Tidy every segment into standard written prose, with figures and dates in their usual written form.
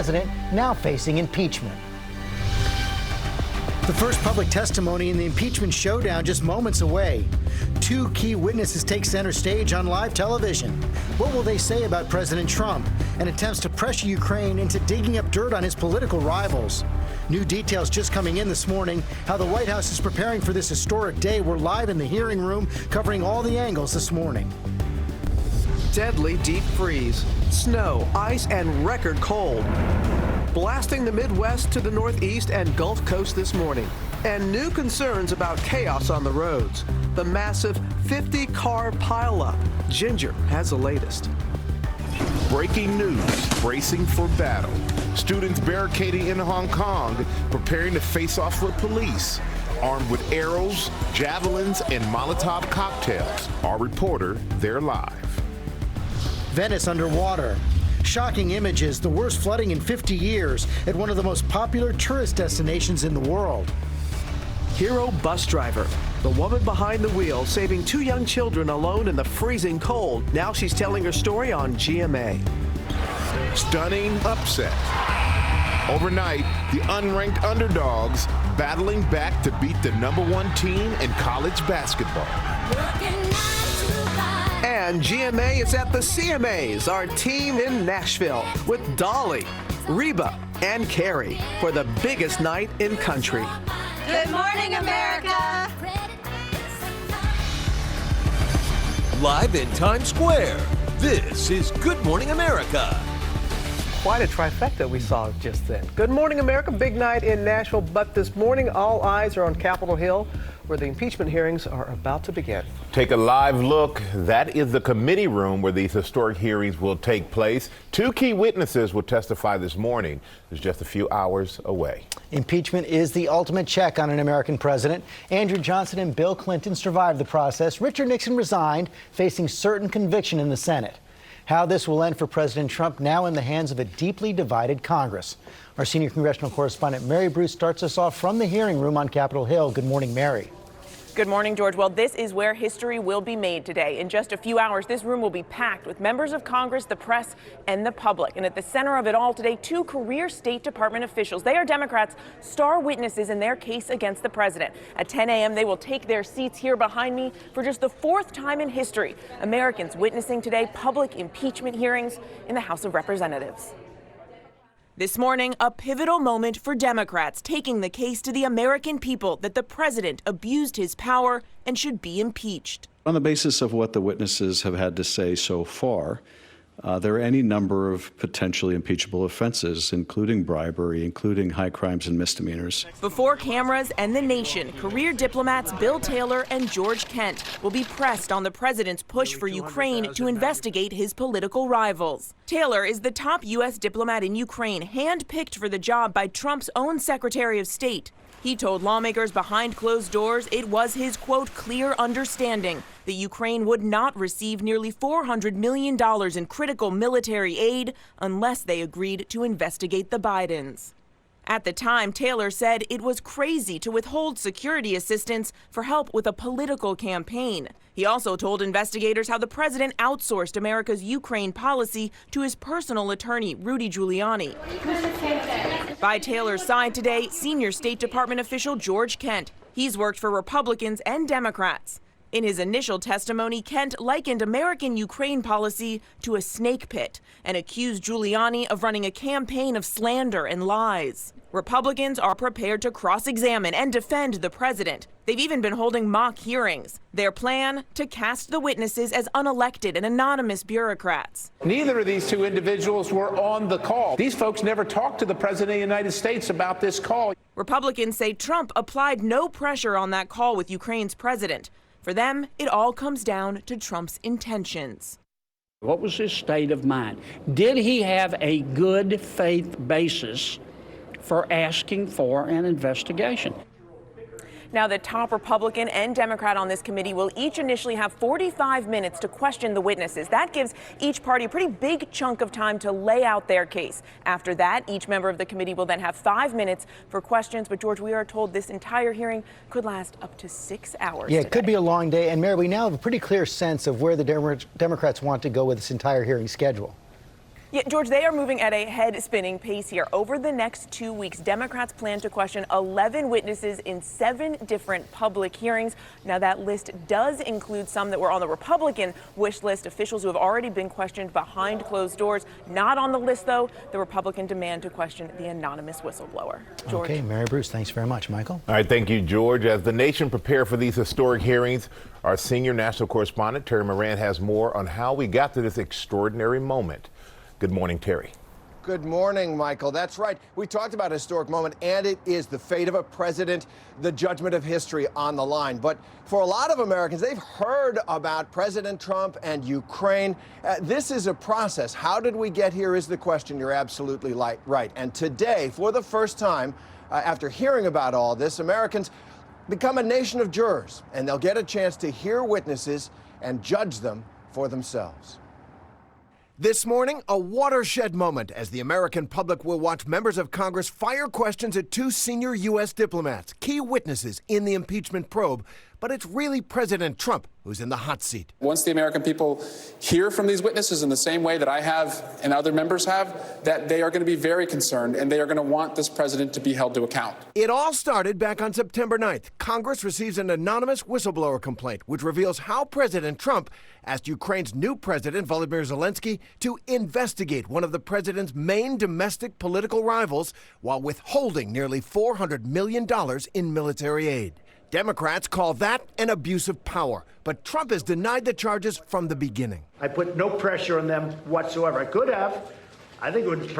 president now facing impeachment. The first public testimony in the impeachment showdown just moments away. Two key witnesses take center stage on live television. What will they say about President Trump and attempts to pressure Ukraine into digging up dirt on his political rivals? New details just coming in this morning, how the White House is preparing for this historic day. We're live in the hearing room covering all the angles this morning. Deadly deep freeze, snow, ice, and record cold. Blasting the Midwest to the Northeast and Gulf Coast this morning. And new concerns about chaos on the roads. The massive 50-car pileup. Ginger has the latest. Breaking news, bracing for battle. Students barricading in Hong Kong, preparing to face off with police. Armed with arrows, javelins, and Molotov cocktails. Our reporter, they're live. Venice underwater. Shocking images, the worst flooding in 50 years at one of the most popular tourist destinations in the world. Hero bus driver. The woman behind the wheel saving two young children alone in the freezing cold. Now she's telling her story on GMA. Stunning upset. Overnight, the unranked underdogs battling back to beat the #1 team in college basketball. And GMA is at the CMAs, our team in Nashville, with Dolly, Reba, and Carrie for the biggest night in country. Good morning, America! Live in Times Square, this is Good Morning America. Quite a trifecta we saw just then. Good morning, America. Big night in Nashville, but this morning all eyes are on Capitol Hill, where the impeachment hearings are about to begin. Take a live look. That is the committee room where these historic hearings will take place. Two key witnesses will testify this morning. It's just a few hours away. Impeachment is the ultimate check on an American president. Andrew Johnson and Bill Clinton survived the process. Richard Nixon resigned, facing certain conviction in the Senate. How this will end for President Trump now in the hands of a deeply divided Congress. Our senior congressional correspondent Mary Bruce starts us off from the hearing room on Capitol Hill. Good morning, Mary. Good morning, George. Well, this is where history will be made today. In just a few hours, this room will be packed with members of Congress, the press, and the public. And at the center of it all today, two career State Department officials. They are Democrats, star witnesses in their case against the president. At 10 a.m., they will take their seats here behind me for just the fourth time in history. Americans witnessing today public impeachment hearings in the House of Representatives. This morning, a pivotal moment for Democrats taking the case to the American people that the president abused his power and should be impeached. On the basis of what the witnesses have had to say so far, there are any number of potentially impeachable offenses, including bribery, including high crimes and misdemeanors. Before cameras and the nation, career diplomats Bill Taylor and George Kent will be pressed on the president's push for Ukraine to investigate his political rivals. Taylor is the top U.S. diplomat in Ukraine, handpicked for the job by Trump's own Secretary of State. He told lawmakers behind closed doors it was his, quote, clear understanding that Ukraine would not receive nearly $400 million in critical military aid unless they agreed to investigate the Bidens. At the time, Taylor said it was crazy to withhold security assistance for help with a political campaign. He also told investigators how the president outsourced America's Ukraine policy to his personal attorney, Rudy Giuliani. By Taylor's side today, senior State Department official George Kent. He's worked for Republicans and Democrats. In his initial testimony, Kent likened American Ukraine policy to a snake pit and accused Giuliani of running a campaign of slander and lies. Republicans are prepared to cross-examine and defend the president. They've even been holding mock hearings. Their plan, to cast the witnesses as unelected and anonymous bureaucrats. Neither of these two individuals were on the call. These folks never talked to the president of the United States about this call. Republicans say Trump applied no pressure on that call with Ukraine's president. For them, it all comes down to Trump's intentions. What was his state of mind? Did he have a good faith basis for asking for an investigation? Now, the top Republican and Democrat on this committee will each initially have 45 minutes to question the witnesses. That gives each party a pretty big chunk of time to lay out their case. After that, each member of the committee will then have 5 minutes for questions. But, George, we are told this entire hearing could last up to 6 hours. Yeah, it could be a long day. And, Mary, we now have a pretty clear sense of where the Democrats want to go with this entire hearing schedule. Yeah, George, they are moving at a head-spinning pace here. Over the next 2 weeks, Democrats plan to question 11 witnesses in 7 different public hearings. Now, that list does include some that were on the Republican wish list, officials who have already been questioned behind closed doors. Not on the list, though, the Republican demand to question the anonymous whistleblower. George. Okay, Mary Bruce, thanks very much. Michael? All right, thank you, George. As the nation prepare for these historic hearings, our senior national correspondent, Terry Moran, has more on how we got to this extraordinary moment. Good morning, Terry. Good morning, Michael. That's right. We talked about a historic moment, and it is the fate of a president, the judgment of history on the line. But for a lot of Americans, they've heard about President Trump and Ukraine. This is a process. How did we get here is the question. You're absolutely right. And today, for the first time, after hearing about all this, Americans become a nation of jurors, and they'll get a chance to hear witnesses and judge them for themselves. This morning, a watershed moment as the American public will watch members of Congress fire questions at 2 senior U.S. diplomats, key witnesses in the impeachment probe. But it's really President Trump who's in the hot seat. Once the American people hear from these witnesses in the same way that I have and other members have, that they are going to be very concerned and they are going to want this president to be held to account. It all started back on September 9th. Congress receives an anonymous whistleblower complaint, which reveals how President Trump asked Ukraine's new president, Volodymyr Zelensky, to investigate one of the president's main domestic political rivals while withholding nearly $400 million in military aid. Democrats call that an abuse of power, but Trump has denied the charges from the beginning. I put no pressure on them whatsoever. I could have. I think it would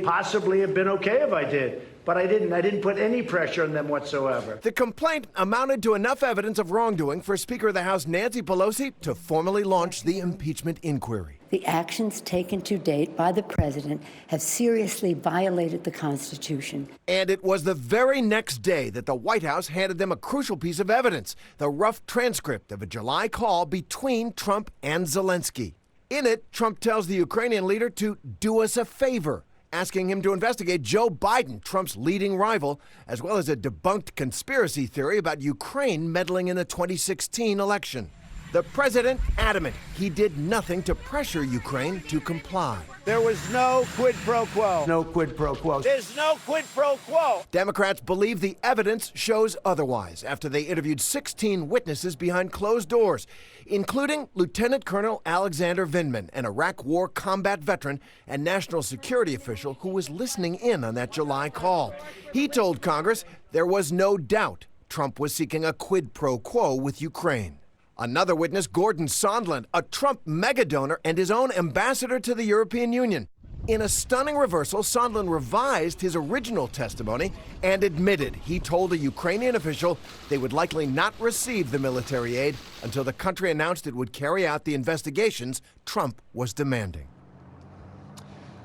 possibly have been okay if I did, but I didn't. I didn't put any pressure on them whatsoever. The complaint amounted to enough evidence of wrongdoing for Speaker of the House Nancy Pelosi to formally launch the impeachment inquiry. The actions taken to date by the president have seriously violated the Constitution. And it was the very next day that the White House handed them a crucial piece of evidence, the rough transcript of a July call between Trump and Zelensky. In it, Trump tells the Ukrainian leader to do us a favor, asking him to investigate Joe Biden, Trump's leading rival, as well as a debunked conspiracy theory about Ukraine meddling in the 2016 election. The president adamant he did nothing to pressure Ukraine to comply. There was no quid pro quo. No quid pro quo. There's no quid pro quo. Democrats believe the evidence shows otherwise after they interviewed 16 witnesses behind closed doors, including Lieutenant Colonel Alexander Vindman, an Iraq War combat veteran and national security official who was listening in on that July call. He told Congress there was no doubt Trump was seeking a quid pro quo with Ukraine. Another witness, Gordon Sondland, a Trump megadonor and his own ambassador to the European Union. In a stunning reversal, Sondland revised his original testimony and admitted he told a Ukrainian official they would likely not receive the military aid until the country announced it would carry out the investigations Trump was demanding.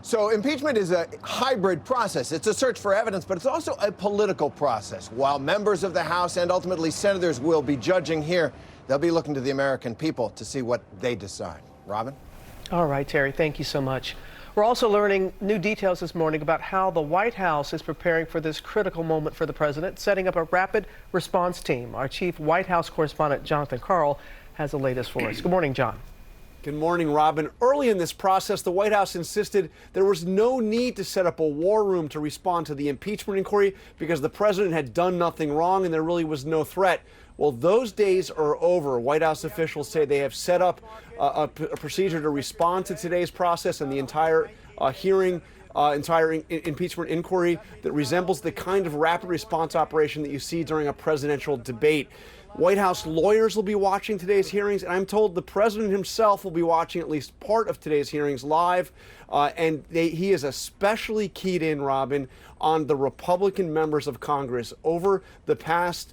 So impeachment is a hybrid process. It's a search for evidence, but it's also a political process. While members of the House and ultimately senators will be judging here, they'll be looking to the American people to see what they decide. Robin? All right, Terry, thank you so much. We're also learning new details this morning about how the White House is preparing for this critical moment for the president, setting up a rapid response team. Our chief White House correspondent, Jonathan Karl, has the latest for us. Good morning, John. Good morning, Robin. Early in this process, the White House insisted there was no need to set up a war room to respond to the impeachment inquiry because the president had done nothing wrong and there really was no threat. Well, those days are over. White House officials say they have set up a procedure to respond to today's process and the entire impeachment inquiry that resembles the kind of rapid response operation that you see during a presidential debate. White House lawyers will be watching today's hearings, and I'm told the president himself will be watching at least part of today's hearings live. He is especially keyed in, Robin, on the Republican members of Congress. Over the past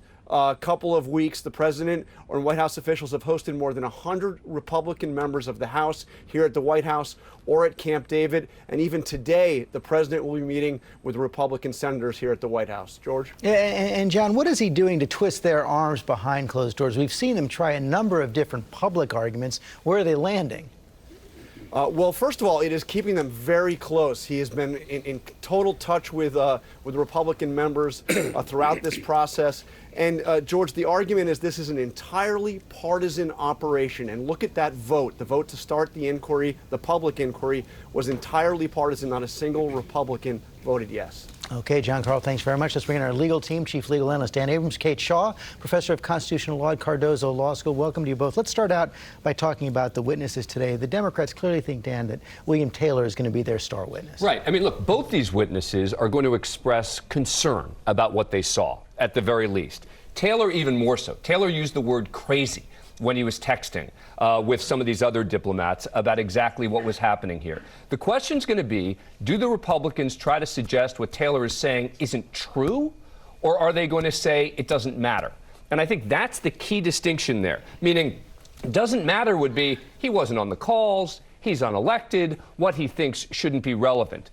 couple of weeks, the president and White House officials have hosted more than 100 Republican members of the House here at the White House or at Camp David. And even today, the president will be meeting with Republican senators here at the White House. George? And John, what is he doing to twist their arms behind closed doors? We've seen him try a number of different public arguments. Where are they landing? Well, first of all, it is keeping them very close. He has been in total touch with Republican members throughout this process. And, George, the argument is this is an entirely partisan operation. And look at that vote. The vote to start the inquiry, the public inquiry, was entirely partisan. Not a single Republican voted yes. Okay, John Carl, thanks very much. Let's bring in our legal team, Chief Legal Analyst Dan Abrams, Kate Shaw, Professor of Constitutional Law at Cardozo Law School. Welcome to you both. Let's start out by talking about the witnesses today. The Democrats clearly think, Dan, that William Taylor is going to be their star witness. Right. I mean, look, both these witnesses are going to express concern about what they saw, at the very least. Taylor even more so. Taylor used the word crazy when he was texting with some of these other diplomats about exactly what was happening here. The question's going to be, do the Republicans try to suggest what Taylor is saying isn't true, or are they going to say it doesn't matter? And I think that's the key distinction there, meaning doesn't matter would be he wasn't on the calls, he's unelected, what he thinks shouldn't be relevant.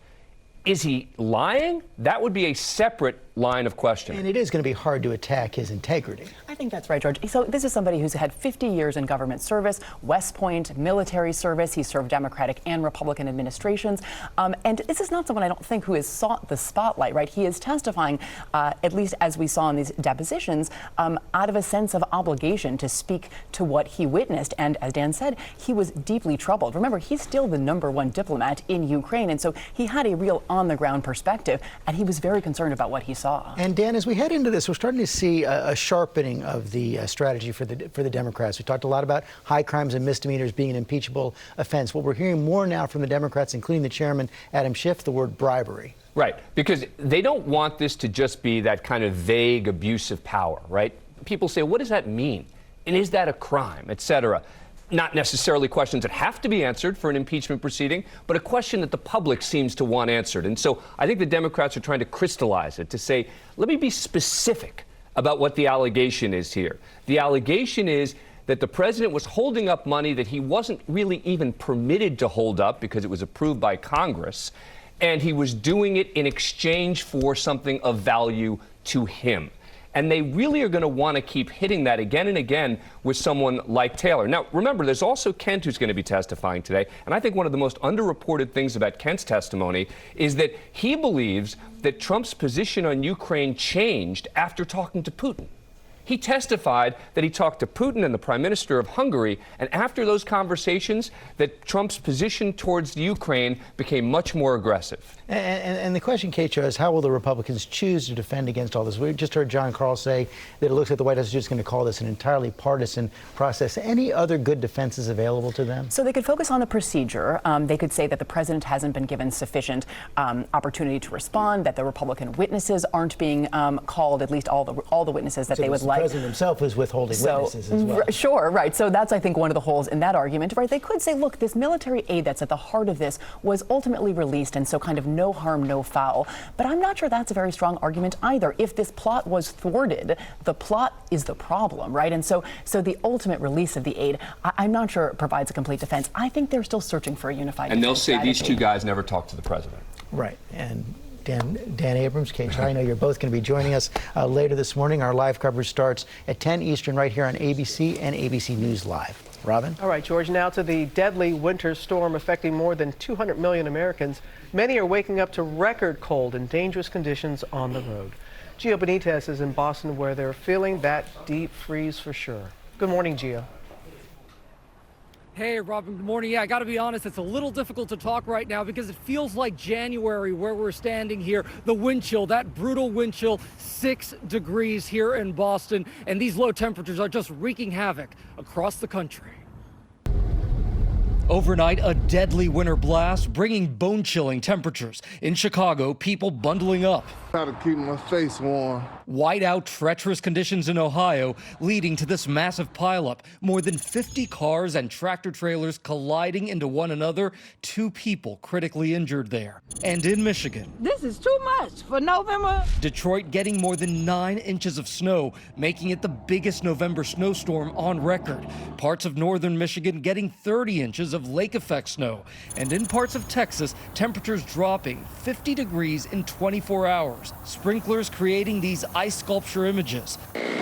Is he lying? That would be a separate line of questioning. And it is going to be hard to attack his integrity. I think that's right, George. So this is somebody who's had 50 years in government service, West Point, military service. He served Democratic and Republican administrations. And this is not someone I don't think who has sought the spotlight, right? He is testifying, at least as we saw in these depositions, out of a sense of obligation to speak to what he witnessed. And as Dan said, he was deeply troubled. Remember, he's still the #1 diplomat in Ukraine. And so he had a real on-the-ground perspective, and he was very concerned about what he saw. And Dan, as we head into this, we're starting to see a sharpening of the strategy for the Democrats. We talked a lot about high crimes and misdemeanors being an impeachable offense. What we're hearing more now from the Democrats, including the chairman, Adam Schiff, the word bribery. Right, because they don't want this to just be that kind of vague abuse of power, right? People say, what does that mean? And is that a crime, et cetera? Not necessarily questions that have to be answered for an impeachment proceeding, but a question that the public seems to want answered. And so I think the Democrats are trying to crystallize it to say, let me be specific about what the allegation is here. The allegation is that the president was holding up money that he wasn't really even permitted to hold up because it was approved by Congress, and he was doing it in exchange for something of value to him. And they really are going to want to keep hitting that again and again with someone like Taylor. Now, remember, there's also Kent who's going to be testifying today. And I think one of the most underreported things about Kent's testimony is that he believes that Trump's position on Ukraine changed after talking to Putin. He testified that he talked to Putin and the Prime Minister of Hungary, and after those conversations, that Trump's position towards Ukraine became much more aggressive. And the question, Kate, is how will the Republicans choose to defend against all this? We just heard John Carl say that it looks like the White House is just going to call this an entirely partisan process. Any other good defenses available to them? So they could focus on the procedure. They could say that the president hasn't been given sufficient opportunity to respond, that the Republican witnesses aren't being called, at least all the witnesses that they would like. The president himself was withholding witnesses as well. Sure, right. So that's, I think, one of the holes in that argument, right? They could say, look, this military aid that's at the heart of this was ultimately released, and so kind of no harm, no foul. But I'm not sure that's a very strong argument either. If this plot was thwarted, the plot is the problem, right? And so the ultimate release of the aid, I'm not sure it provides a complete defense. I think they're still searching for a unified And they'll say strategy. these two guys never talked to the president. Right. And Dan Abrams, Kate Shaw, I know you're both going to be joining us later this morning. Our live coverage starts at 10 Eastern right here on ABC and ABC News Live. Robin? All right, George, now to the deadly winter storm affecting more than 200 million Americans. Many are waking up to record cold and dangerous conditions on the road. Gio Benitez is in Boston, where they're feeling that deep freeze for sure. Good morning, Gio. Hey, Robin, good morning. Yeah, I got to be honest, it's a little difficult to talk right now because it feels like January where we're standing here. The wind chill, that brutal wind chill, 6 degrees here in Boston, and these low temperatures are just wreaking havoc across the country. Overnight, a deadly winter blast bringing bone-chilling temperatures. In Chicago, people bundling up. Try to keep my face warm. Whiteout, treacherous conditions in Ohio leading to this massive pileup. More than 50 cars and tractor trailers colliding into one another. 2 people critically injured there. And in Michigan. This is too much for November. Detroit getting more than 9 inches of snow, making it the biggest November snowstorm on record. Parts of northern Michigan getting 30 inches of lake effect snow. And in parts of Texas, temperatures dropping 50 degrees in 24 hours. Sprinklers creating these ice sculpture images.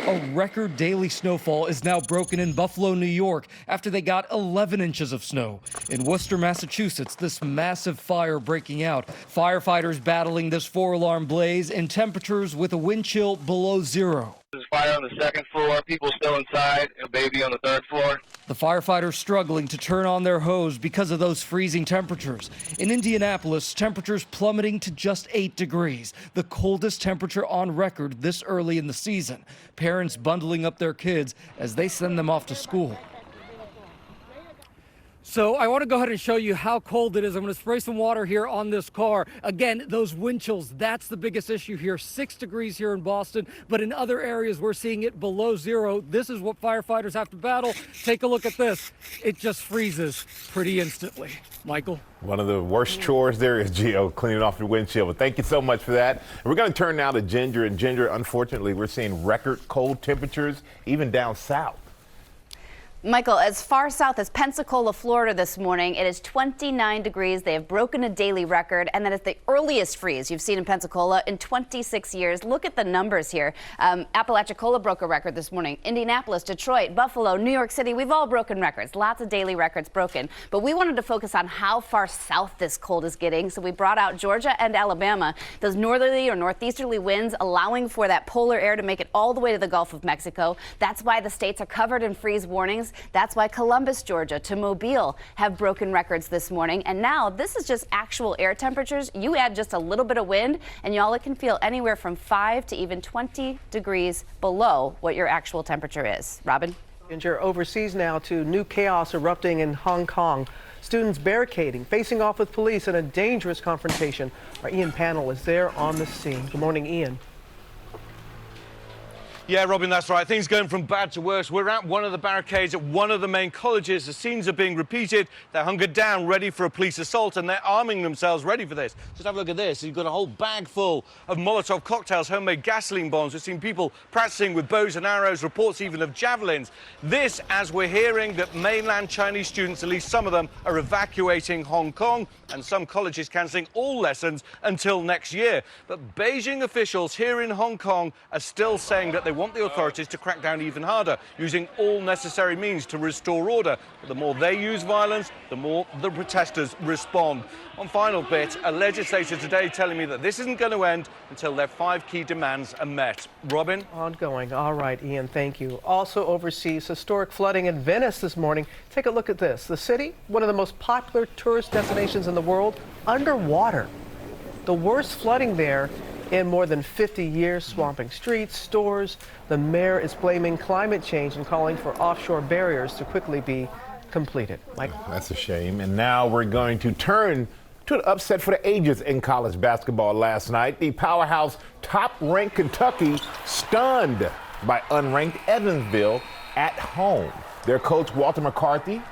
A record daily snowfall is now broken in Buffalo, New York, after they got 11 inches of snow. In Worcester, Massachusetts, this massive fire breaking out. Firefighters battling this 4-alarm blaze in temperatures with a wind chill below zero. There's fire on the second floor, people still inside, a baby on the third floor. The firefighters struggling to turn on their hose because of those freezing temperatures. In Indianapolis, temperatures plummeting to just 8 degrees, the coldest temperature on record this early in the season. Parents bundling up their kids as they send them off to school. So I want to go ahead and show you how cold it is. I'm going to spray some water here on this car. Again, those wind chills, that's the biggest issue here. 6 degrees here in Boston, but in other areas we're seeing it below zero. This is what firefighters have to battle. Take a look at this. It just freezes pretty instantly. Michael? One of the worst chores there is, Gio, cleaning off your windshield. But thank you so much for that. And we're going to turn now to Ginger. And Ginger, unfortunately, we're seeing record cold temperatures even down south. Michael, as far south as Pensacola, Florida this morning, it is 29 degrees. They have broken a daily record, and that is the earliest freeze you've seen in Pensacola in 26 years. Look at the numbers here. Apalachicola broke a record this morning. Indianapolis, Detroit, Buffalo, New York City, we've all broken records. Lots of daily records broken. But we wanted to focus on how far south this cold is getting, so we brought out Georgia and Alabama. Those northerly or northeasterly winds allowing for that polar air to make it all the way to the Gulf of Mexico. That's why the states are covered in freeze warnings. That's why Columbus, Georgia to Mobile have broken records this morning. And now this is just actual air temperatures. You add just a little bit of wind and y'all, it can feel anywhere from 5 to even 20 degrees below what your actual temperature is. Robin? Ginger, overseas now to new chaos erupting in Hong Kong. Students barricading, facing off with police in a dangerous confrontation. Our Ian Pannell is there on the scene. Good morning, Ian. Yeah, Robin, that's right. Things going from bad to worse. We're at one of the barricades at one of the main colleges. The scenes are being repeated. They're hunkered down, ready for a police assault, and they're arming themselves, ready for this. Just have a look at this. You've got a whole bag full of Molotov cocktails, homemade gasoline bombs. We've seen people practicing with bows and arrows, reports even of javelins. This, as we're hearing that mainland Chinese students, at least some of them, are evacuating Hong Kong, and some colleges cancelling all lessons until next year. But Beijing officials here in Hong Kong are still saying that they want the authorities to crack down even harder, using all necessary means to restore order. But the more they use violence, the more the protesters respond. One final bit, a legislator today telling me that this isn't going to end until their 5 key demands are met. Robin? Ongoing. All right, Ian, thank you. Also overseas, historic flooding in Venice this morning. Take a look at this. The city, one of the most popular tourist destinations in the world, underwater. The worst flooding there in more than 50 years, swamping streets, stores. The mayor is blaming climate change and calling for offshore barriers to quickly be completed. Mike? That's a shame. And now we're going to turn to an upset for the ages in college basketball last night. The powerhouse top-ranked Kentucky stunned by unranked Evansville at home. Their coach, Walter McCarty,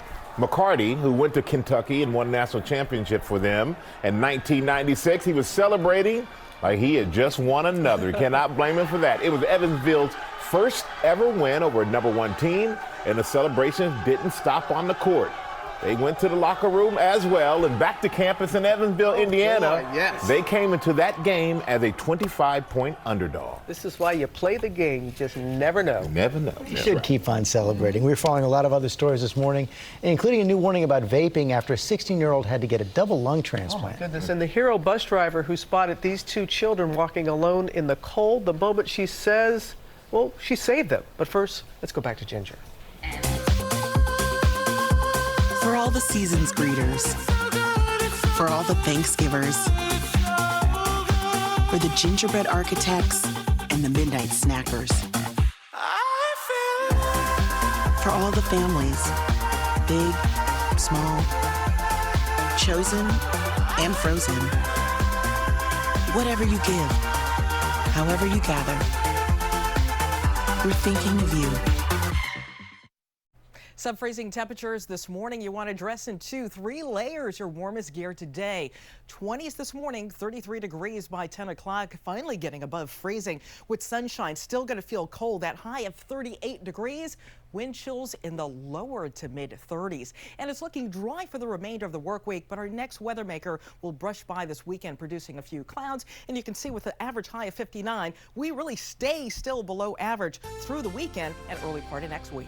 who went to Kentucky and won a national championship for them in 1996, he was celebrating like he had just won another. You cannot blame him for that. It was Evansville's first ever win over a #1 team, and the celebrations didn't stop on the court. They went to the locker room as well and back to campus in Evansville, Indiana. Boy, yes. They came into that game as a 25-point underdog. This is why you play the game. You just never know. Never know. You should keep on celebrating. We're following a lot of other stories this morning, including a new warning about vaping after a 16-year-old had to get a double lung transplant. Oh, my goodness. And the hero bus driver who spotted these 2 children walking alone in the cold, the moment she says, well, she saved them. But first, let's go back to Ginger. For all the season's greeters, for all the Thanksgivers, for the gingerbread architects and the midnight snackers, for all the families, big, small, chosen and frozen. Whatever you give, however you gather, we're thinking of you. Sub-freezing temperatures this morning. You want to dress in 2-3 layers. Your warmest gear today. 20s this morning, 33 degrees by 10 o'clock. Finally getting above freezing with sunshine. Still going to feel cold. That high of 38 degrees. Wind chills in the lower to mid 30s. And it's looking dry for the remainder of the work week, but our next weather maker will brush by this weekend, producing a few clouds. And you can see with the average high of 59, we really stay still below average through the weekend and early part of next week.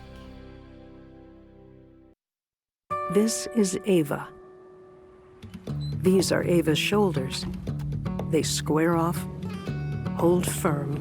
This is Ava. These are Ava's shoulders. They square off, hold firm,